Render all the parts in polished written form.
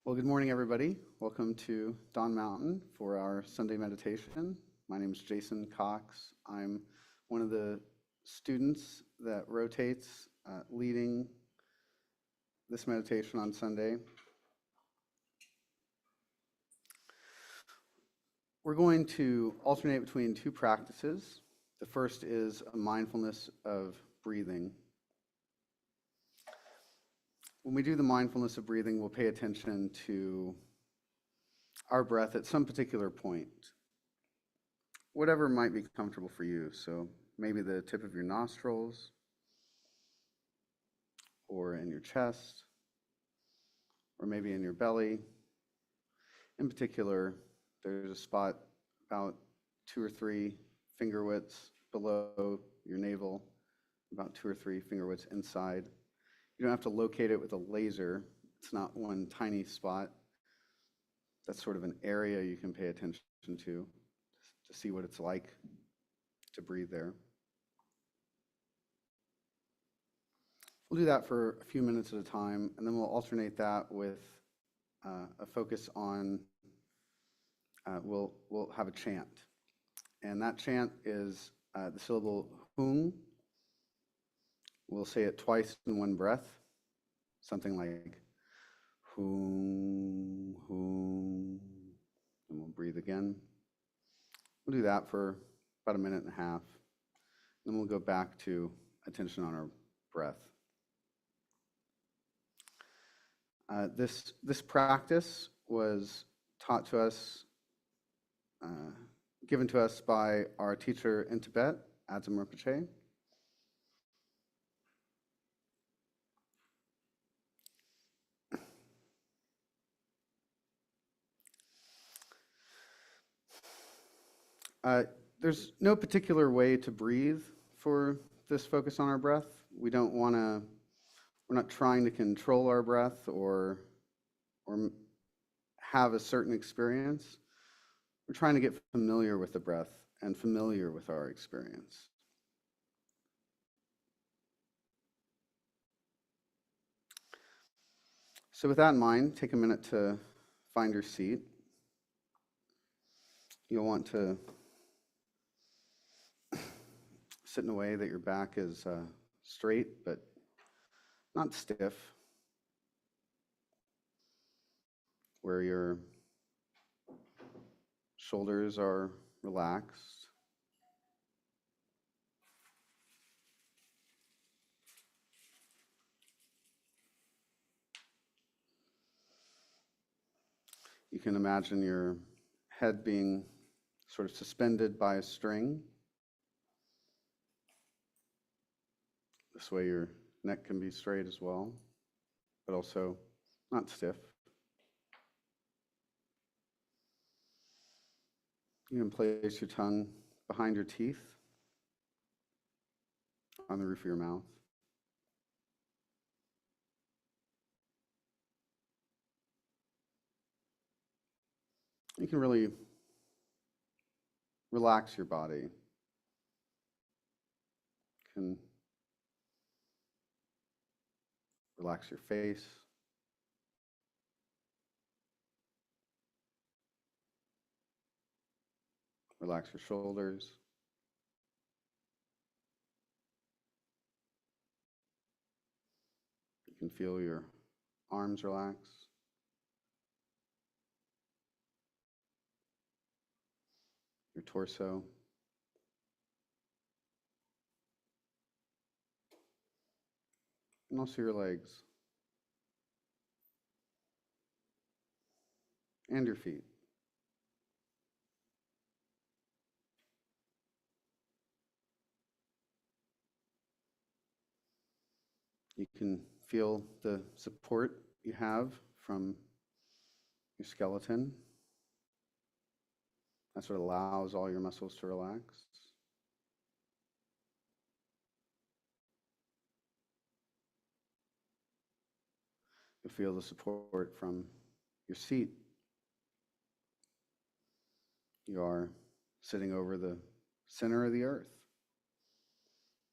Well, good morning, everybody. Welcome to Dawn Mountain for our Sunday meditation. My name is Jason Cox. I'm one of the students that rotates leading this meditation on Sunday. We're going to alternate between two practices. The first is a mindfulness of breathing. When we do the mindfulness of breathing, we'll pay attention to our breath at some particular point, whatever might be comfortable for you. So maybe the tip of your nostrils or in your chest or maybe in your belly. In particular, there's a spot about 2 or 3 finger widths below your navel, about 2 or 3 finger widths inside. You don't have to locate it with a laser. It's not one tiny spot. That's sort of an area you can pay attention to see what it's like to breathe there. We'll do that for a few minutes at a time, and then we'll alternate that with a focus on, we'll have a chant. And that chant is the syllable hung. We'll say it twice in one breath, something like hung, hung, and we'll breathe again. We'll do that for about a minute and a half. Then we'll go back to attention on our breath. This practice was taught to us, given to us by our teacher in Tibet, Adzam Rinpoche. There's no particular way to breathe for this focus on our breath. We're not trying to control our breath or have a certain experience. We're trying to get familiar with the breath and familiar with our experience. So with that in mind, take a minute to find your seat. You'll want to sit in a way that your back is straight but not stiff, where your shoulders are relaxed. You can imagine your head being sort of suspended by a string. This way your neck can be straight as well, but also not stiff. You can place your tongue behind your teeth on the roof of your mouth. You can really relax your body. You can relax your face. Relax your shoulders. You can feel your arms relax. Your torso. And also your legs. And your feet. You can feel the support you have from your skeleton. That's what allows all your muscles to relax. You'll feel the support from your seat. You are sitting over the center of the earth.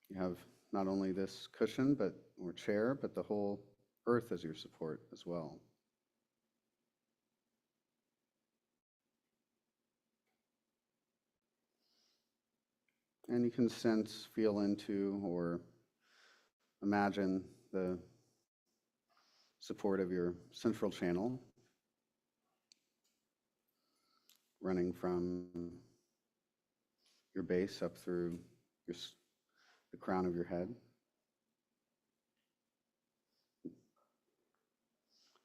You have not only this cushion or chair, but the whole earth as your support as well. And you can sense, feel into, or imagine the support of your central channel running from your base up through the crown of your head.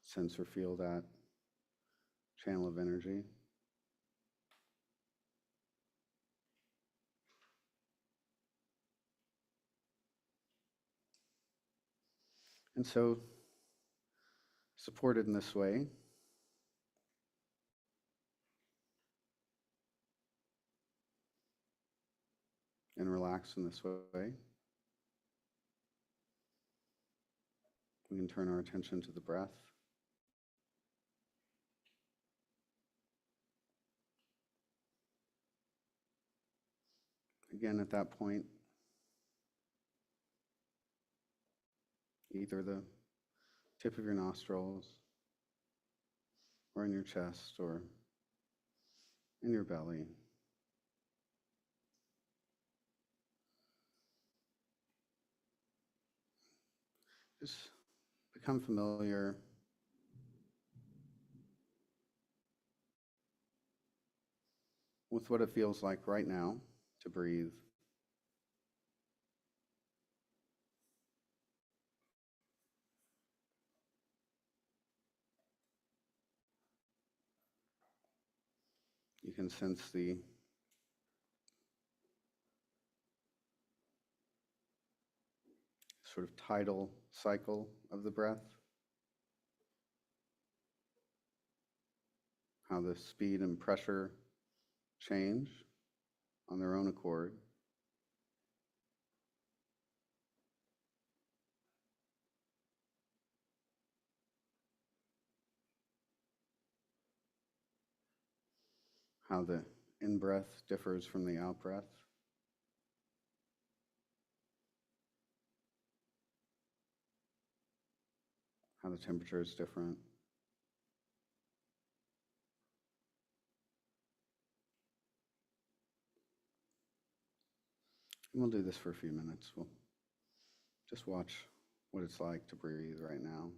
Sense or feel that channel of energy. And so, supported in this way, and relaxed in this way, we can turn our attention to the breath. Again, at that point, either the tip of your nostrils, or in your chest, or in your belly. Just become familiar with what it feels like right now to breathe. You can sense the sort of tidal cycle of the breath, how the speed and pressure change on their own accord. How the in-breath differs from the out-breath. How the temperature is different. And we'll do this for a few minutes. We'll just watch what it's like to breathe right now.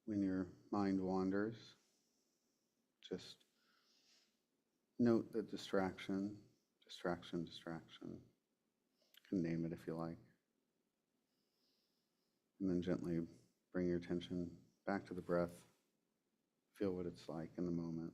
When your mind wanders, just note the distraction, distraction, distraction. You can name it if you like. And then gently bring your attention back to the breath. Feel what it's like in the moment.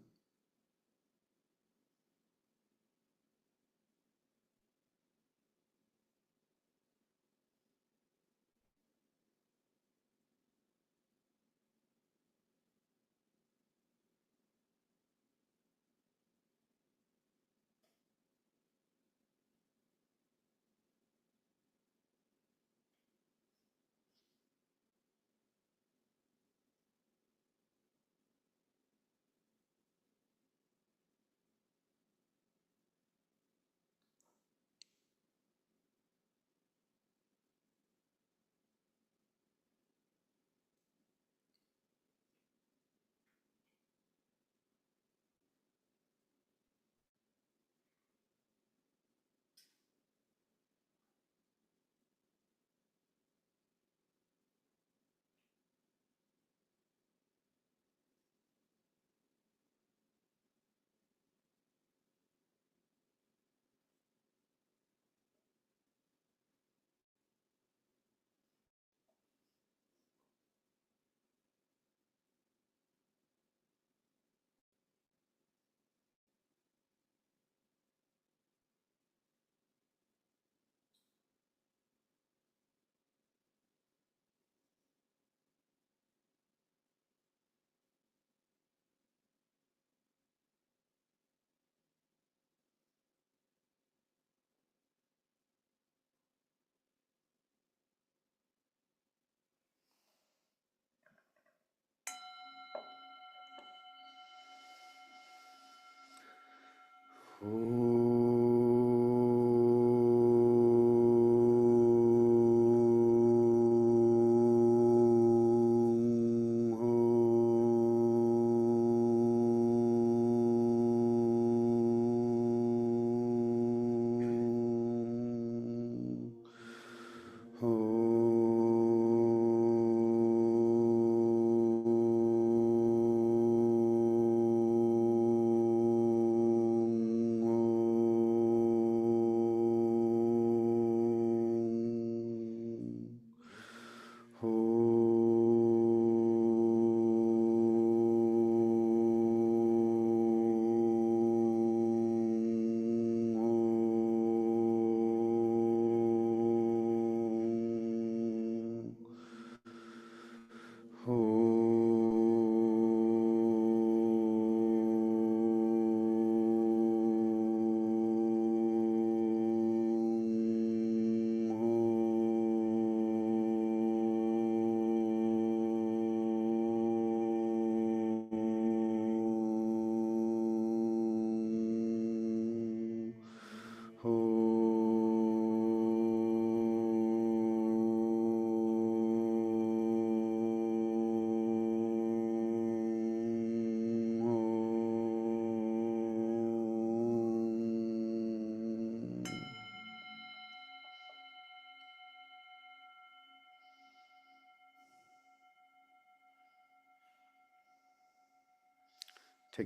Take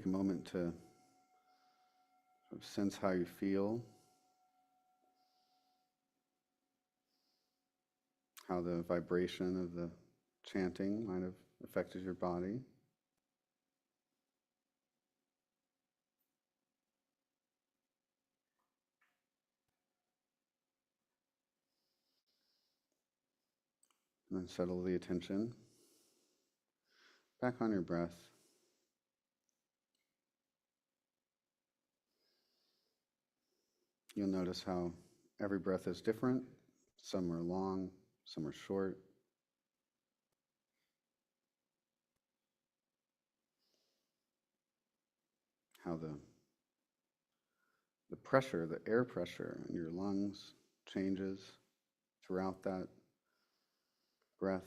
a moment to sense how you feel, how the vibration of the chanting might have affected your body. And then settle the attention back on your breath. You'll notice how every breath is different. Some are long, some are short. How the pressure, the air pressure in your lungs changes throughout that breath.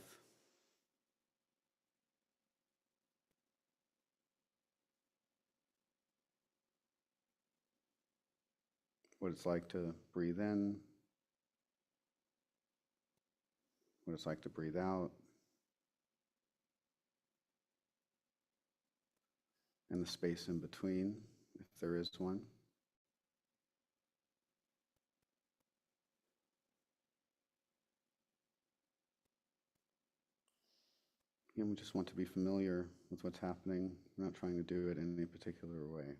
What it's like to breathe in, what it's like to breathe out, and the space in between, if there is one. And we just want to be familiar with what's happening. We're not trying to do it in any particular way.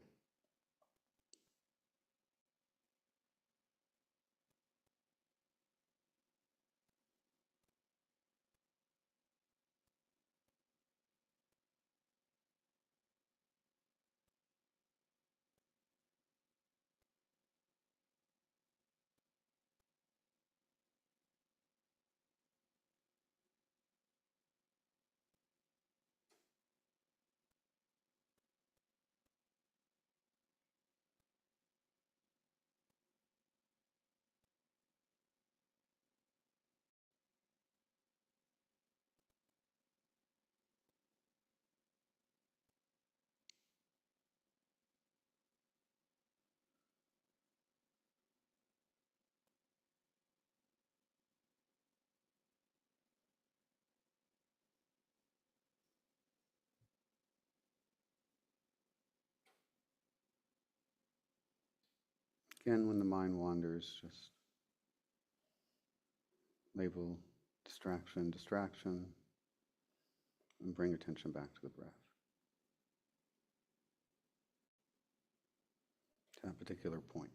Again, when the mind wanders, just label distraction, distraction, and bring attention back to the breath. To that particular point.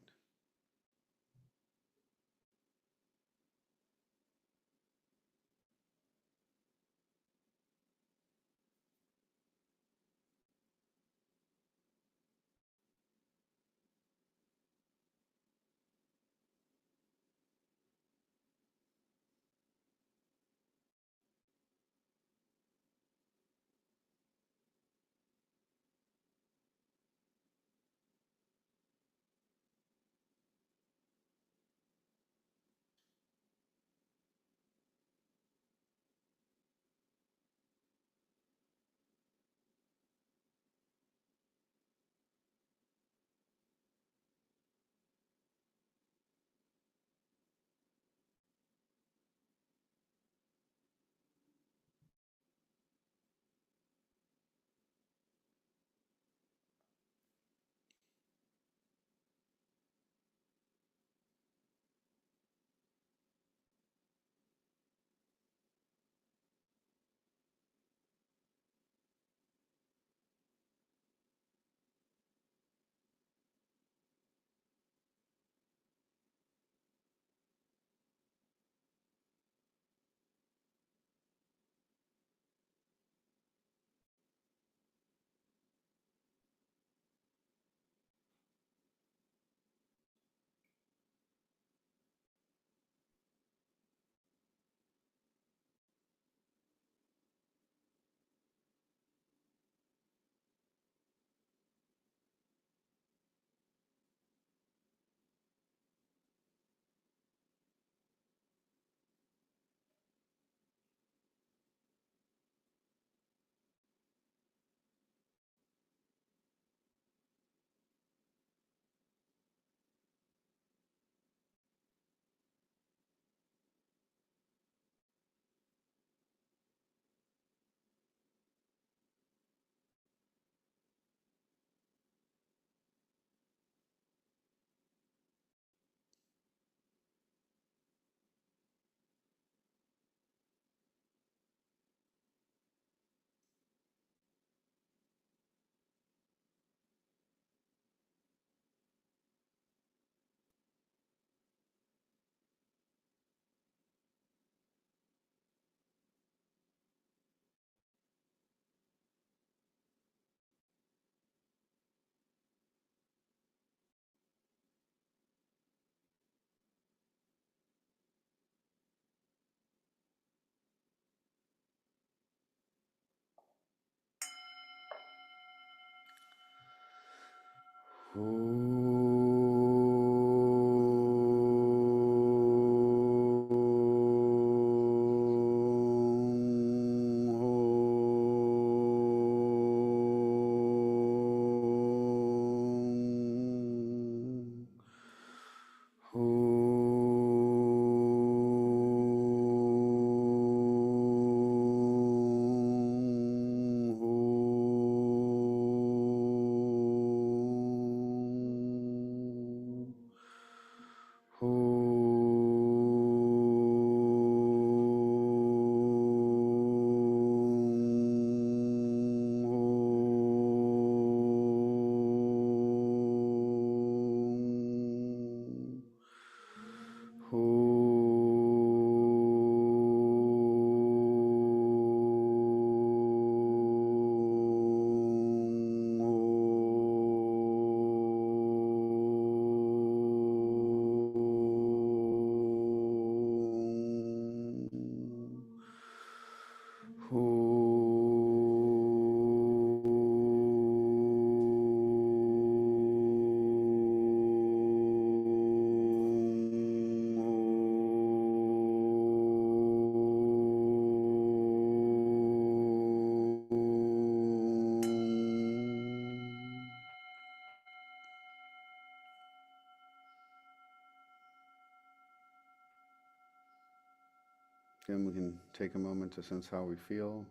Again, we can take a moment to sense how we feel.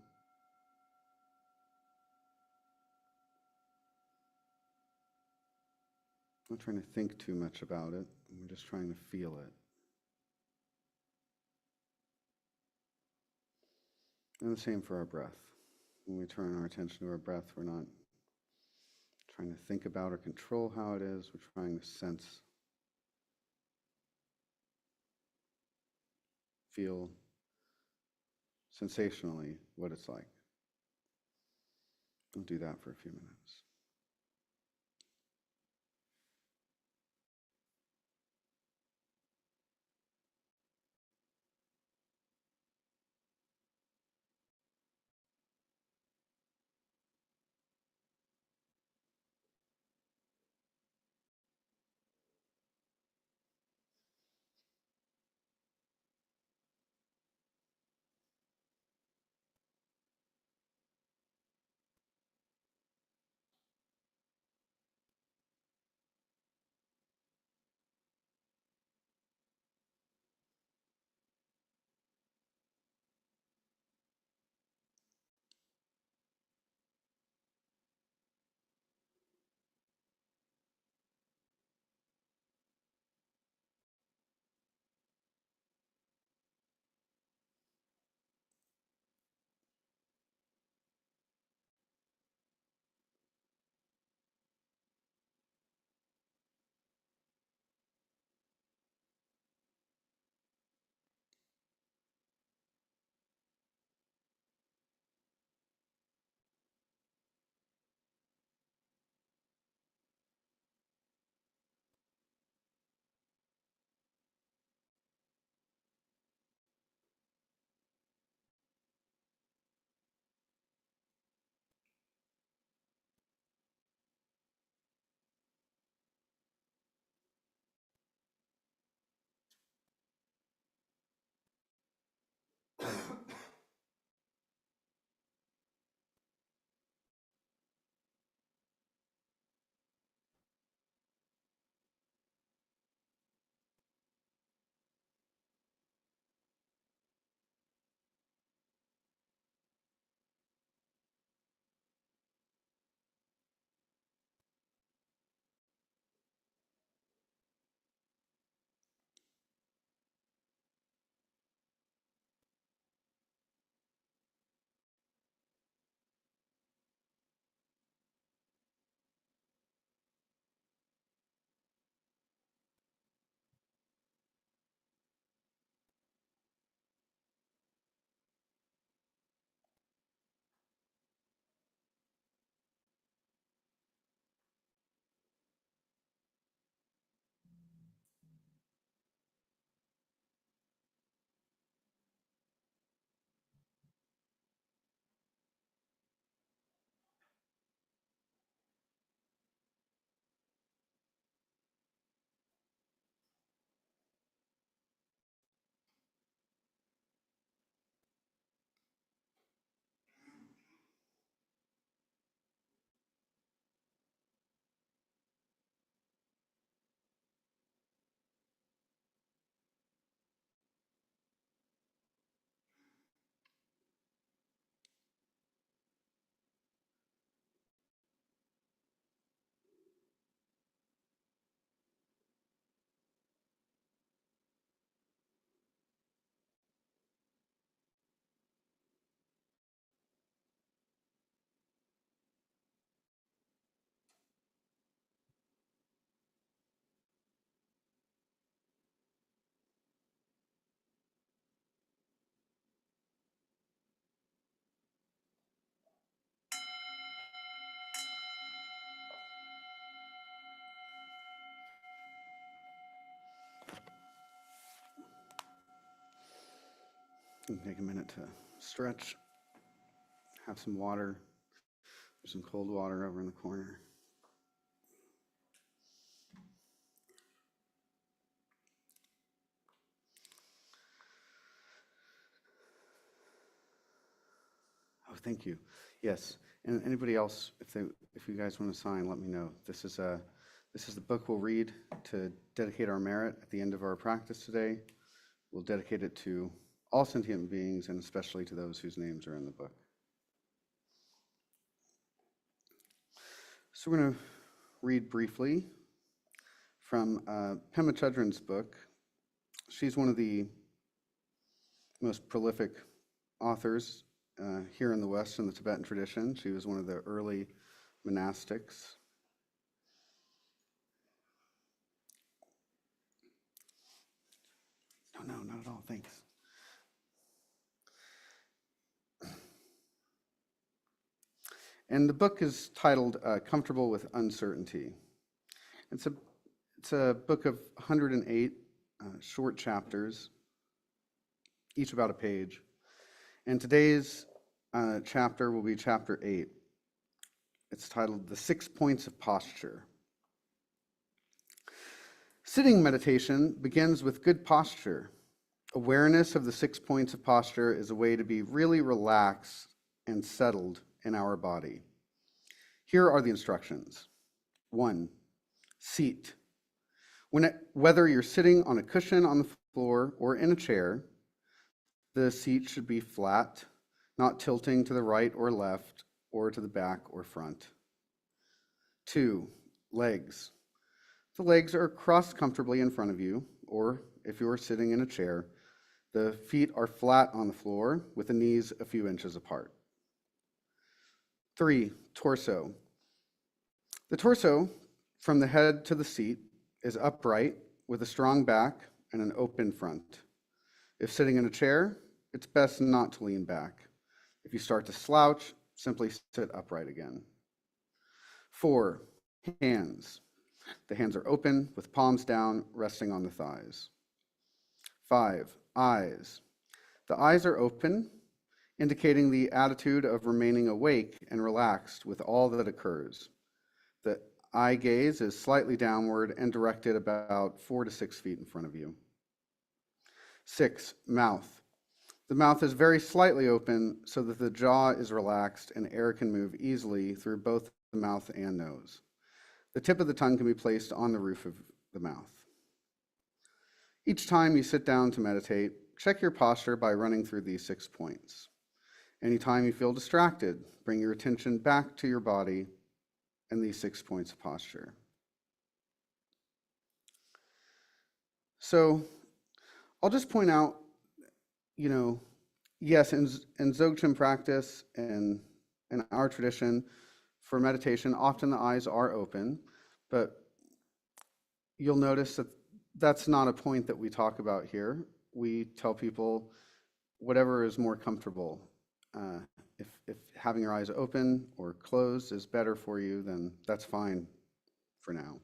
I'm not trying to think too much about it. I'm just trying to feel it. And the same for our breath. When we turn our attention to our breath, we're not trying to think about or control how it is. We're trying to sense, feel sensationally what it's like. We'll do that for a few minutes. Take a minute to stretch, have some water. There's some cold water over in the corner. Oh, thank you. Yes, and anybody else, if you guys want to sign, let me know. This is the book we'll read to dedicate our merit at the end of our practice today. We'll dedicate it to all sentient beings, and especially to those whose names are in the book. So we're going to read briefly from Pema Chodron's book. She's one of the most prolific authors here in the West in the Tibetan tradition. She was one of the early monastics. No, not at all. Thanks. And the book is titled Comfortable with Uncertainty. It's a book of 108 short chapters, each about a page. And today's chapter will be chapter 8. It's titled The 6 Points of Posture. Sitting meditation begins with good posture. Awareness of the 6 points of posture is a way to be really relaxed and settled in our body. Here are the instructions. 1, seat. Whether you're sitting on a cushion on the floor or in a chair, the seat should be flat, not tilting to the right or left or to the back or front. 2, legs. The legs are crossed comfortably in front of you, or if you are sitting in a chair, the feet are flat on the floor with the knees a few inches apart. 3, torso. The torso, from the head to the seat, is upright with a strong back and an open front. If sitting in a chair, it's best not to lean back. If you start to slouch, simply sit upright again. 4, hands. The hands are open with palms down, resting on the thighs. 5, eyes. The eyes are open, indicating the attitude of remaining awake and relaxed with all that occurs. The eye gaze is slightly downward and directed about 4 to 6 feet in front of you. 6, mouth. The mouth is very slightly open so that the jaw is relaxed and air can move easily through both the mouth and nose. The tip of the tongue can be placed on the roof of the mouth. Each time you sit down to meditate, check your posture by running through these 6 points. Anytime you feel distracted, bring your attention back to your body and these 6 points of posture. So I'll just point out, yes, in Dzogchen practice and in our tradition for meditation, often the eyes are open, but you'll notice that that's not a point that we talk about here. We tell people whatever is more comfortable. If having your eyes open or closed is better for you, then that's fine for now.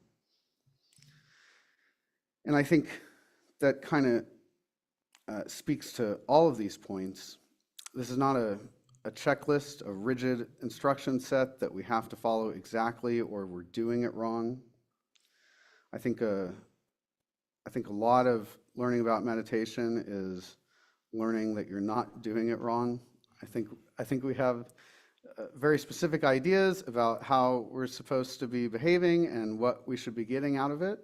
And I think that kind of speaks to all of these points. This is not a checklist, a rigid instruction set that we have to follow exactly or we're doing it wrong. I think a lot of learning about meditation is learning that you're not doing it wrong. I think we have very specific ideas about how we're supposed to be behaving and what we should be getting out of it,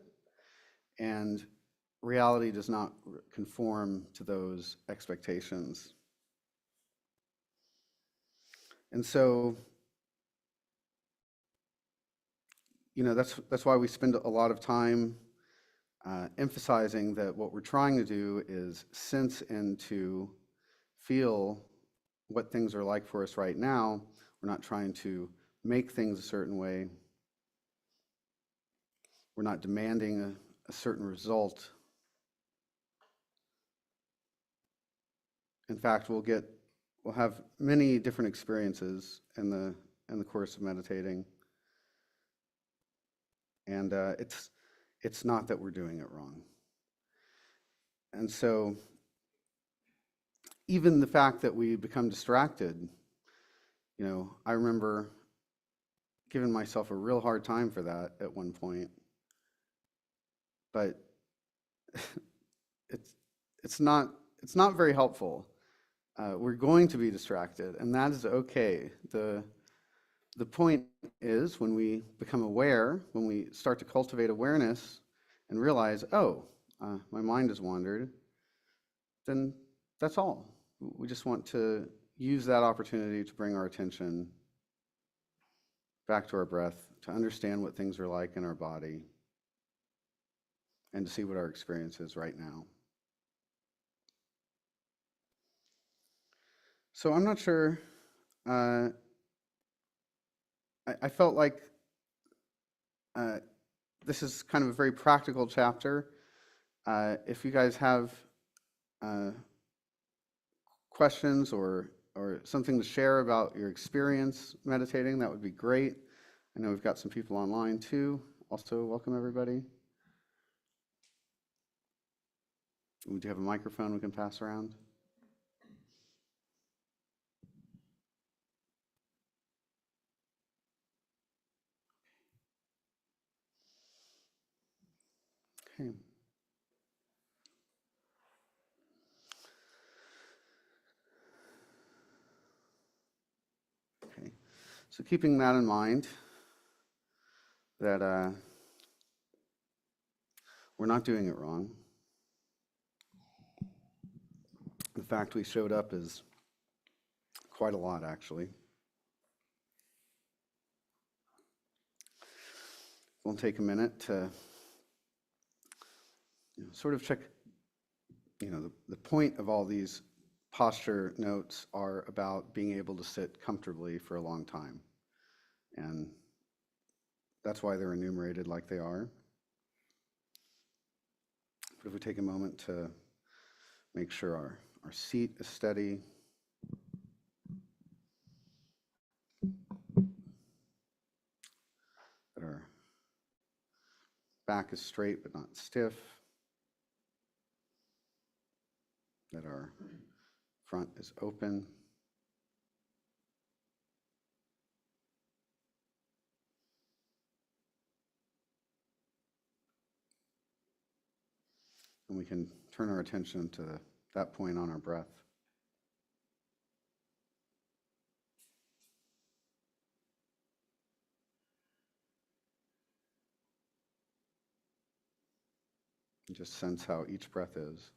and reality does not conform to those expectations. And so, that's why we spend a lot of time emphasizing that what we're trying to do is sense into, feel what things are like for us right now. We're not trying to make things a certain way. We're not demanding a certain result. In fact, we'll have many different experiences in the course of meditating, and it's not that we're doing it wrong. And so even the fact that we become distracted, I remember giving myself a real hard time for that at one point. But it's not very helpful. We're going to be distracted, and that is okay. The point is, when we become aware, when we start to cultivate awareness and realize, oh, my mind has wandered, then that's all. We just want to use that opportunity to bring our attention back to our breath, to understand what things are like in our body, and to see what our experience is right now. So I'm not sure. I felt like this is kind of a very practical chapter. If you guys have questions or something to share about your experience meditating, that would be great. I know we've got some people online too. Also, welcome everybody. We do have a microphone we can pass around. Okay. Okay. So keeping that in mind, that we're not doing it wrong. The fact we showed up is quite a lot, actually. We'll take a minute to sort of check, the point of all these posture notes are about being able to sit comfortably for a long time. And that's why they're enumerated like they are. But if we take a moment to make sure our seat is steady, that our back is straight but not stiff, that our front is open, and we can turn our attention to that point on our breath. And just sense how each breath is.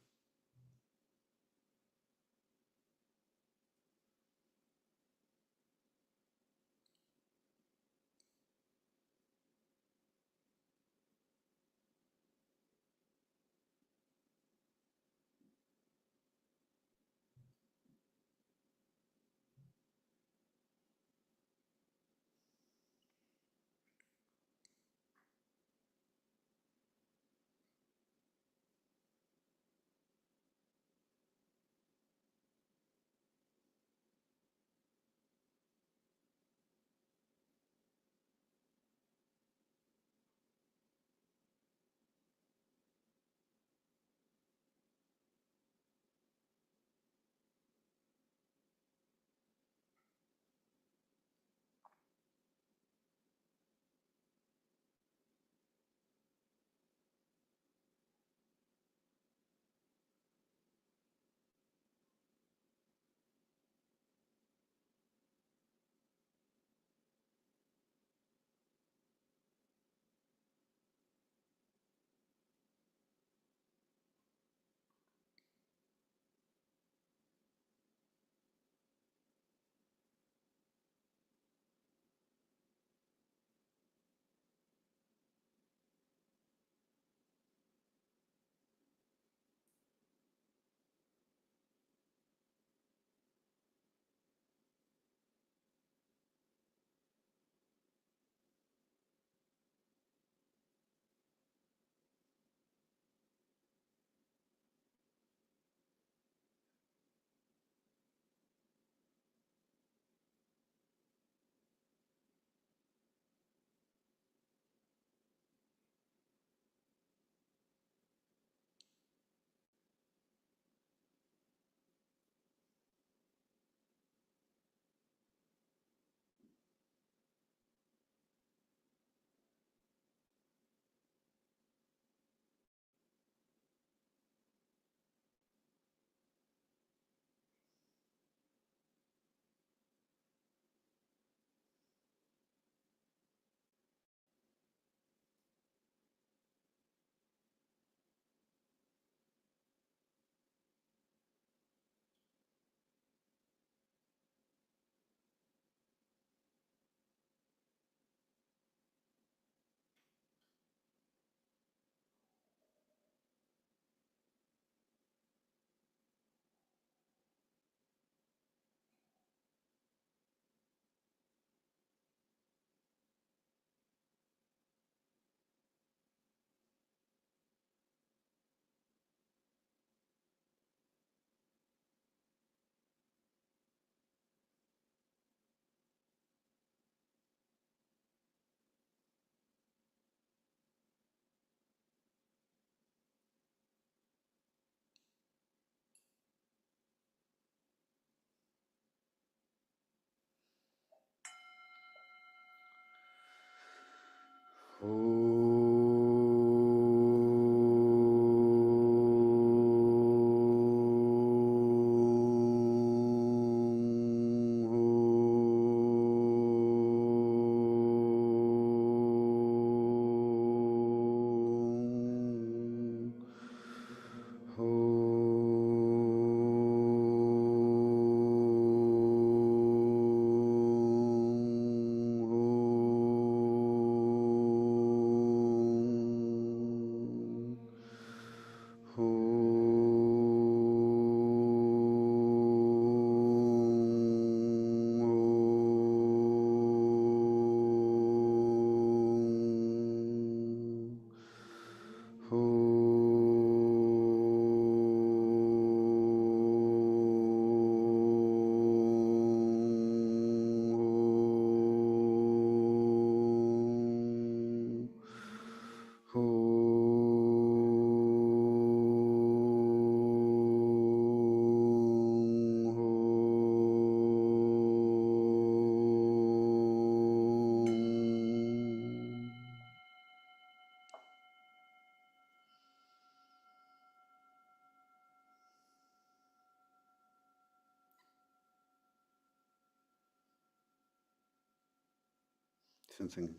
sensing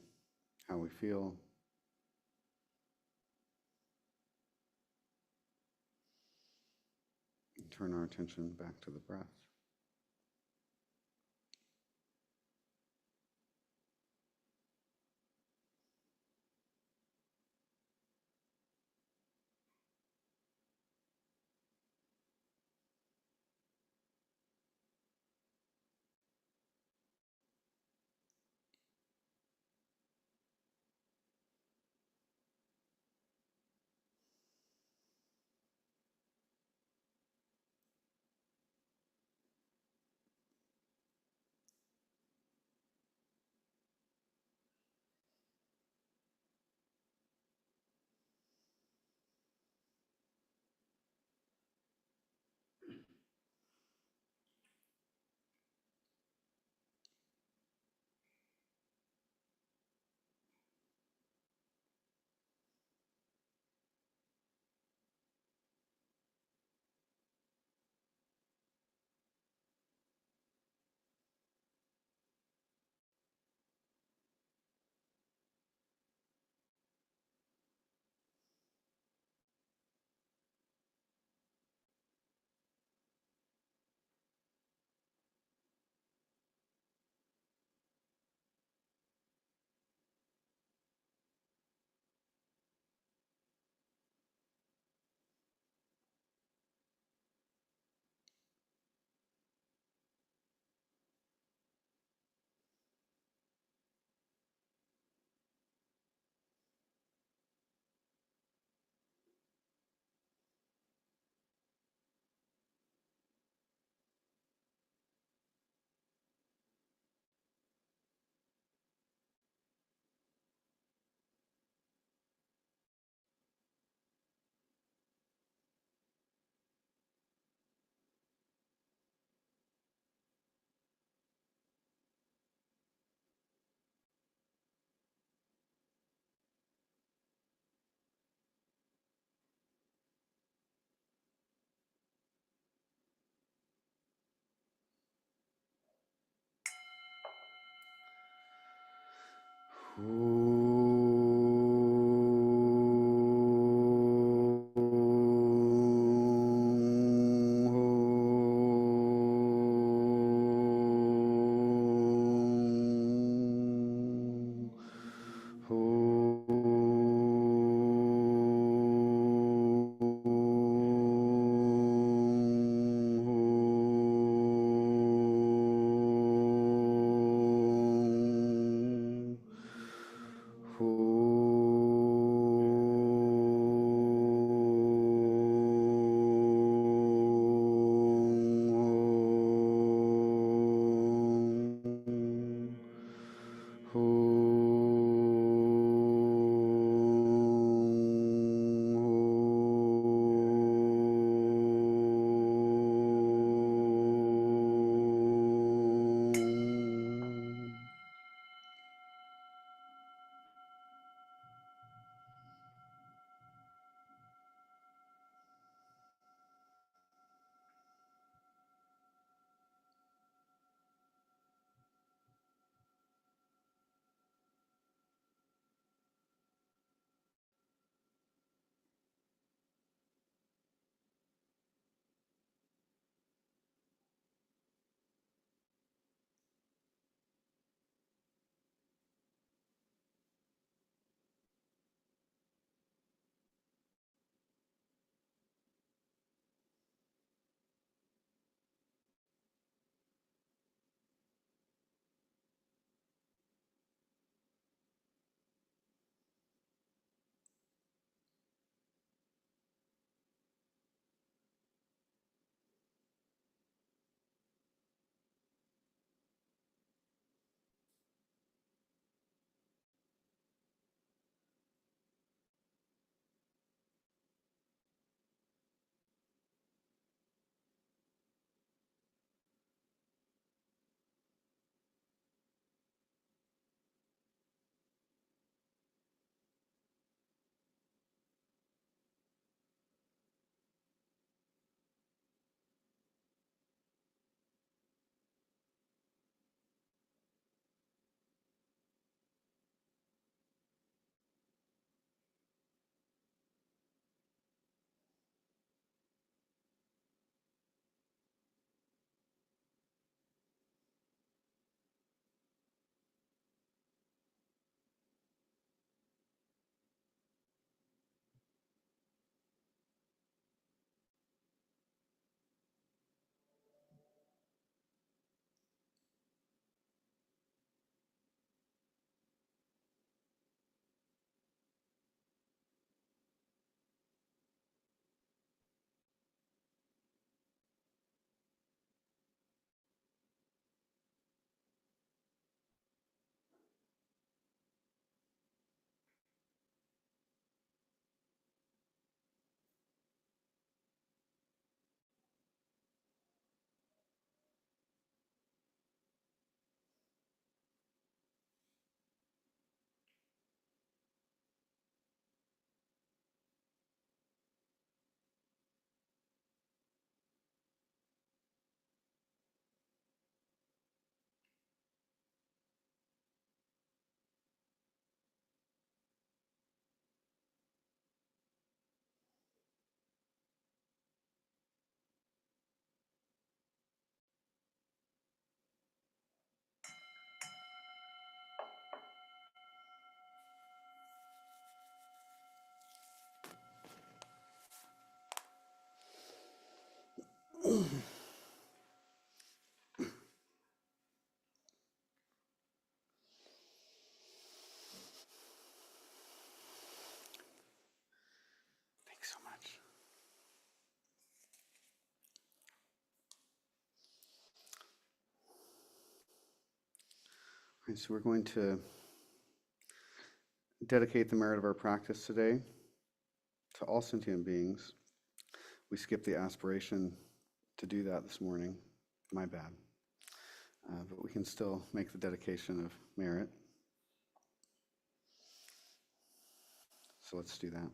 how we feel. And turn our attention back to the breath. Thanks so much. All right, so we're going to dedicate the merit of our practice today to all sentient beings. We skipped the aspiration to do that this morning. My bad. But we can still make the dedication of merit. So let's do that.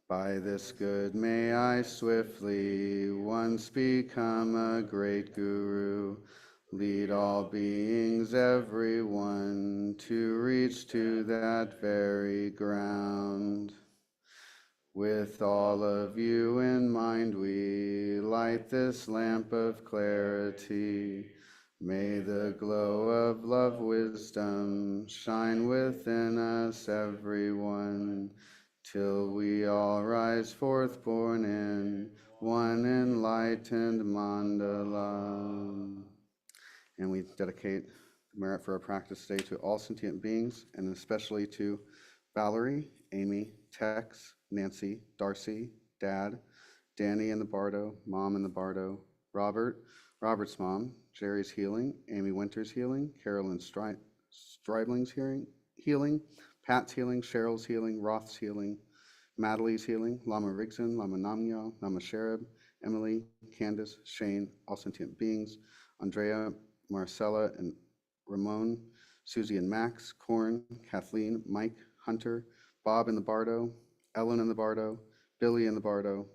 By this good may I swiftly once become a great guru, lead all beings, everyone, to reach to that very ground. With all of you in mind we light this lamp of clarity. May the glow of love wisdom shine within us everyone, till we all rise forth born in one enlightened mandala. And we dedicate the merit for our practice today to all sentient beings, and especially to Valerie, Amy, Tex, Nancy, Darcy, Dad, Danny and the Bardo, Mom and the Bardo, Robert, Robert's mom, Jerry's healing, Amy Winter's healing, Carolyn Stribling's healing, Pat's healing, Cheryl's healing, Roth's healing, Madely's healing, Lama Rigson, Lama Namgyal, Lama Sherib, Emily, Candace, Shane, all sentient beings, Andrea, Marcella, and Ramon, Susie and Max, Corn, Kathleen, Mike, Hunter, Bob and the Bardo, Ellen and the Bardo, Billy and the Bardo,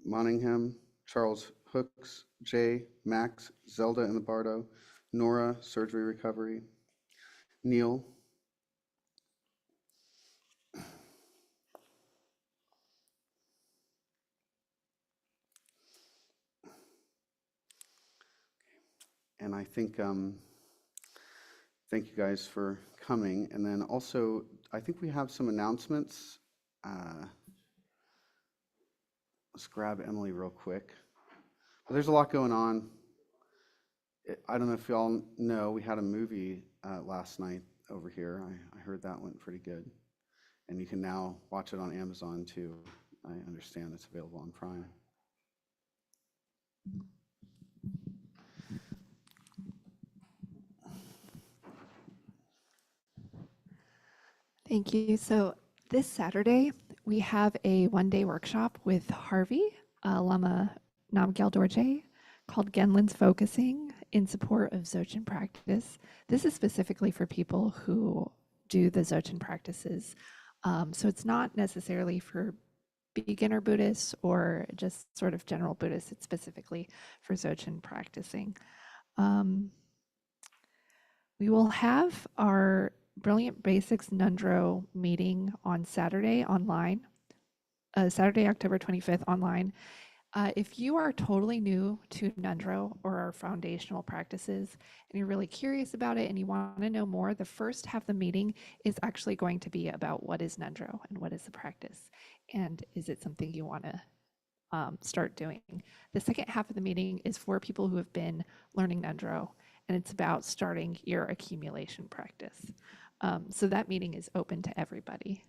Moningham, Charles Hooks, Jay, Max, Zelda and the Bardo, Nora, surgery recovery, Neil, and I think, thank you guys for coming. And then also, I think we have some announcements. Let's grab Emily real quick. But there's a lot going on. I don't know if y'all know, we had a movie last night over here. I heard that went pretty good. And you can now watch it on Amazon too. I understand it's available on Prime. Thank you. So this Saturday, we have a one-day workshop with Harvey, Lama Namgyal Dorje, called Genlin's Focusing in support of Dzogchen practice. This is specifically for people who do the Dzogchen practices. So it's not necessarily for beginner Buddhists or just sort of general Buddhists. It's specifically for Dzogchen practicing. We will have our Brilliant Basics Nundro meeting on Saturday online, Saturday, October 25th online. If you are totally new to Nundro or our foundational practices and you're really curious about it and you want to know more, the first half of the meeting is actually going to be about what is Nundro and what is the practice and is it something you want to start doing. The second half of the meeting is for people who have been learning Nundro, and it's about starting your accumulation practice. So that meeting is open to everybody.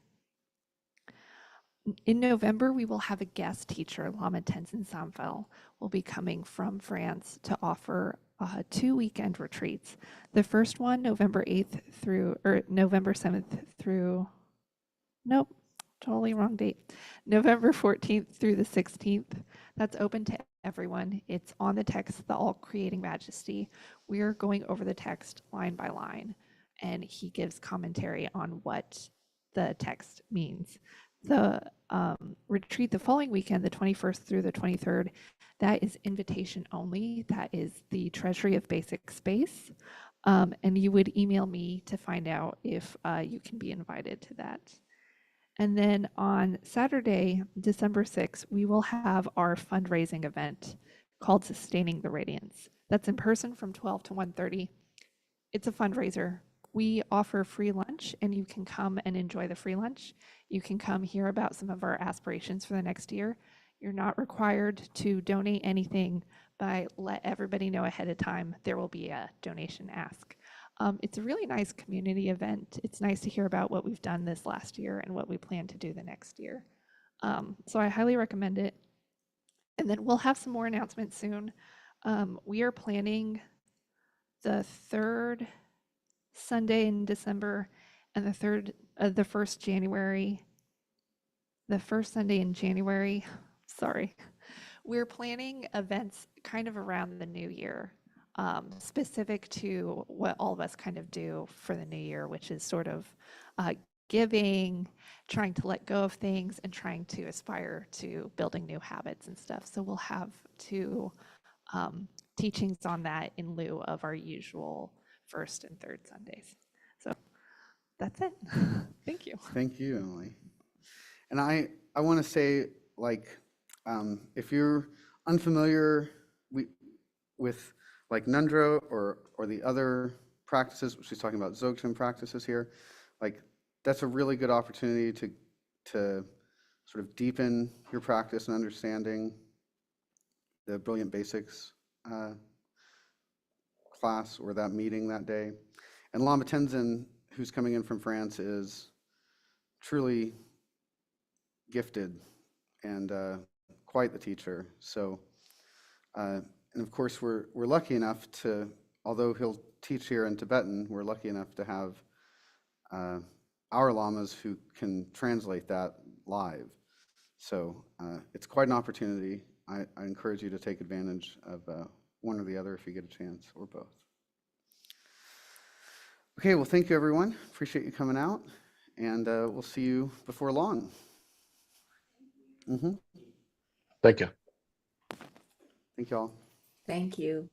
In November, we will have a guest teacher, Lama Tenzin Samphel, will be coming from France to offer 2 weekend retreats. The first one, November 8th through, or November 7th through, nope, totally wrong date. November 14th through the 16th. That's open to everyone. It's on the text, The All Creating Majesty. We're going over the text line by line, and he gives commentary on what the text means. The retreat the following weekend, the 21st through the 23rd, that is invitation only. That is the Treasury of Basic Space. And you would email me to find out if you can be invited to that. And then on Saturday, December 6th, we will have our fundraising event called Sustaining the Radiance. That's in person from 12 to 1:30. It's a fundraiser. We offer free lunch, and you can come and enjoy the free lunch. You can come hear about some of our aspirations for the next year. You're not required to donate anything, but let everybody know ahead of time there will be a donation ask. It's a really nice community event. It's nice to hear about what we've done this last year and what we plan to do the next year. So I highly recommend it. And then we'll have some more announcements soon. We are planning the third Sunday in December and the first January, the first Sunday in January. Sorry. We're planning events kind of around the new year, specific to what all of us kind of do for the new year, which is sort of giving, trying to let go of things, and trying to aspire to building new habits and stuff. So we'll have two teachings on that in lieu of our usual first and third Sundays. So that's it. Thank you. Thank you, Emily. And I want to say, like, if you're unfamiliar with like Nundro or the other practices, she's talking about Dzogchen practices here, like that's a really good opportunity to sort of deepen your practice and understanding. The Brilliant Basics class or that meeting that day. And Lama Tenzin, who's coming in from France, is truly gifted and quite the teacher. So, and of course, we're lucky enough to, although he'll teach here in Tibetan, we're lucky enough to have our lamas who can translate that live. So it's quite an opportunity. I encourage you to take advantage of one or the other if you get a chance, or both. Okay, well, thank you, everyone. Appreciate you coming out, and we'll see you before long. Thank you. Thank you all. Thank you.